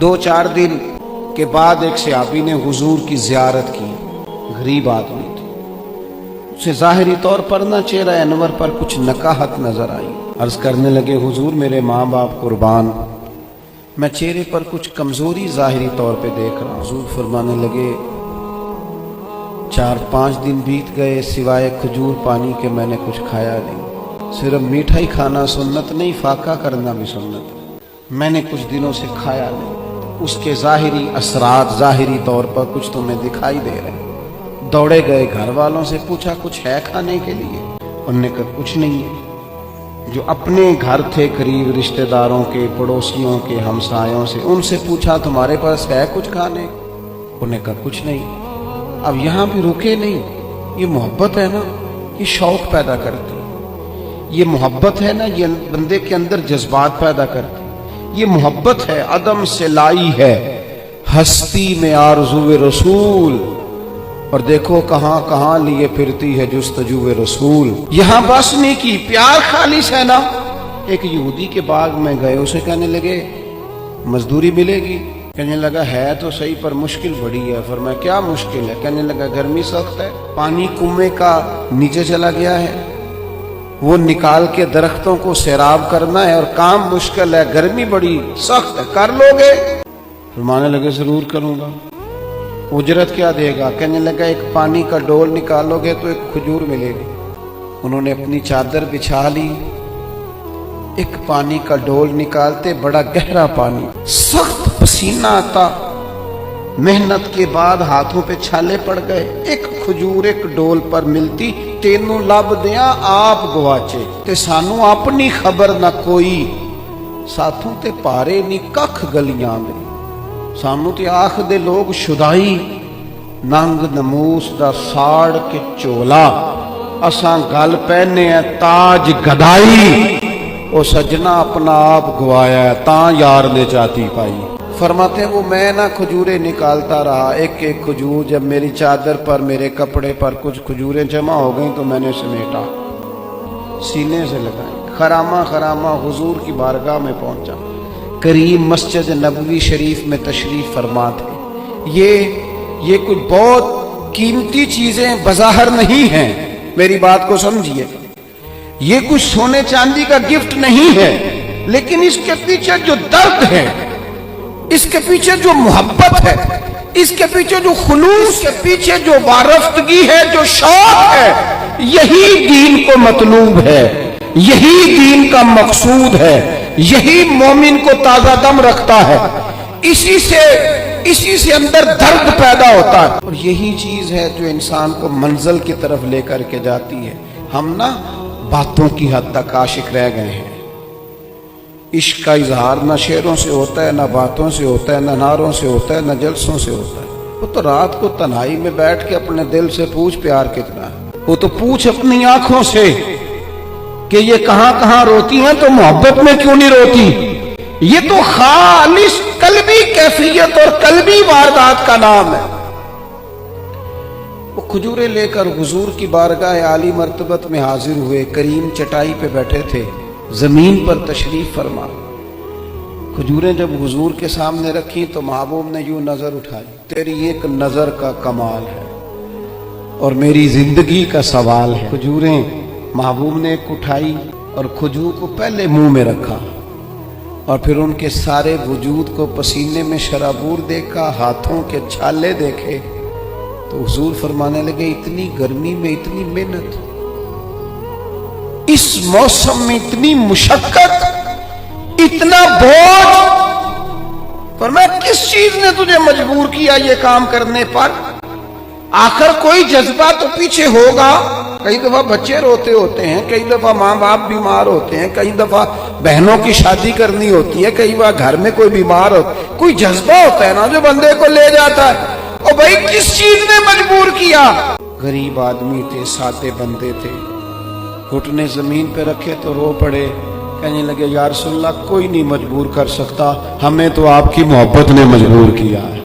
2-4 दिन के बाद एक सहाबी ने हुजूर की ज़ियारत की। गरीब आदमी थे, उसे ज़ाहिरी तौर पर ना चेहरा अनवर पर कुछ नकाहत नजर आई। अर्ज करने लगे, हुजूर मेरे माँ बाप कुर्बान, मैं चेहरे पर कुछ कमजोरी ज़ाहिरी तौर पे देख रहा हूँ। हुजूर फरमाने लगे, 4-5 दिन बीत गए, सिवाय खजूर पानी के मैंने कुछ खाया नहीं। सिर्फ मीठा ही खाना सुन्नत नहीं, फाका करना भी सुन्नत। मैंने कुछ दिनों से खाया नहीं। उसके ज़ाहिरी असरात ज़ाहिरी तौर पर कुछ तुम्हें दिखाई दे रहे हैं। दौड़े गए, घर वालों से पूछा कुछ है खाने के लिए? उन्होंने कहा कुछ नहीं है। जो अपने घर थे करीब रिश्तेदारों के, पड़ोसियों के, हमसायों से, उनसे पूछा तुम्हारे पास है कुछ खाने? उन्होंने कहा कुछ नहीं। अब यहाँ भी रुके नहीं। ये मोहब्बत है ना, ये शौक पैदा करती है। ये मोहब्बत है ना, ये बंदे के अंदर जज्बात पैदा करती है। ये मोहब्बत है, अदम से लाई है हस्ती में आरज़ुए रसूल। और देखो कहां कहां लिए फिरती है जुस्तजूए रसूल। यहां बस नहीं की, प्यार खालिस है ना। एक यहूदी के बाग में गए, उसे कहने लगे मजदूरी मिलेगी? कहने लगा है तो सही पर मुश्किल बड़ी है। फरमाया क्या मुश्किल है? कहने लगा गर्मी सख्त है, पानी कुएं का नीचे चला गया है, वो निकाल के दरख्तों को सैराब करना है और काम मुश्किल है, गर्मी बड़ी सख्त है, कर लोगे? फरमाने लगे जरूर करूंगा। उजरत क्या देगा? कहने लगा एक पानी का डोल निकालोगे तो एक खजूर मिलेगी। उन्होंने अपनी चादर बिछा ली, एक पानी का डोल निकालते, बड़ा गहरा पानी, सख्त पसीना आता, मेहनत के बाद हाथों पे छाले पड़ गए। एक खजूर एक डोल पर मिलती, तेनों लब दिया आप गवाचे ते सानू अपनी खबर ना कोई, साथों ते पारे नी कख गलियां में, सानू ते आख दे लोग शुदाई, नंग नमूस दा साड़ के चोला, असां गल पहने है ताज गदाई। ओ सजना अपना आप गवाया ता यार ने जाती पाई। फरमाते वो मैं ना खजूरें निकालता रहा, एक एक खजूर जब मेरी चादर पर, मेरे कपड़े पर कुछ खजूरें जमा हो गई तो मैंने समेटा, सीने से लगाई, खरामा खरामा हुजूर की बारगाह में पहुंचा। करीम मस्जिद नबवी शरीफ में तशरीफ फरमा थे। ये कोई बहुत कीमती चीजें बज़ाहिर नहीं हैं, मेरी बात को समझिए। ये कुछ सोने चांदी का गिफ्ट नहीं है, लेकिन इसके पीछे जो दर्द है, इसके पीछे जो मोहब्बत है, इसके पीछे जो खुलूस, के पीछे जो वारफ्तगी है, जो शौक है, यही दीन को मतलूब है, यही दीन का मकसूद है, यही मोमिन को ताजा दम रखता है। इसी से अंदर दर्द पैदा होता है, और यही चीज है जो इंसान को मंजिल की तरफ लेकर के जाती है। हम ना बातों की हद तक आशिक रह गए हैं। इश्क का इजहार ना शेरों से होता है, ना बातों से होता है, ना नारों से होता है, ना जलसों से होता है। वो तो रात को तन्हाई में बैठ के अपने दिल से पूछ प्यार कितना है। वो तो पूछ अपनी आंखों से कि ये कहां कहां रोती हैं तो मोहब्बत में क्यों नहीं रोती। ये तो खालिस कल्बी कैफियत और कल्बी वारदात का नाम है। वो खजूरें लेकर हुजूर की बारगाह आली मर्तबत में हाजिर हुए। करीम चटाई पे बैठे थे, जमीन पर तशरीफ फरमा। खजूरें जब हुजूर के सामने रखी तो महबूब ने यूं नजर उठाई, तेरी एक नजर का कमाल है और मेरी जिंदगी का सवाल है। खजूरें महबूब ने एक उठाई और खजूर को पहले मुंह में रखा और फिर उनके सारे वजूद को पसीने में शराबूर देखा, हाथों के छाले देखे तो हुजूर फरमाने लगे इतनी गर्मी में इतनी मेहनत, इस मौसम में इतनी मुशक्कत, इतना बोझ, फरमाया किस चीज ने तुझे मजबूर किया ये काम करने पर? आखिर कोई जज्बा तो पीछे होगा। कई दफा बच्चे रोते होते हैं, कई दफा माँ बाप बीमार होते हैं, कई दफा बहनों की शादी करनी होती है, कई बार घर में कोई बीमार हो, कोई जज्बा होता है ना जो बंदे को ले जाता है। और भाई किस चीज ने मजबूर किया? गरीब आदमी थे, सादे बंदे थे, घुटने जमीन पे रखे तो रो पड़े। कहने लगे या रसूलल्लाह कोई नहीं मजबूर कर सकता, हमें तो आपकी मोहब्बत ने मजबूर किया है।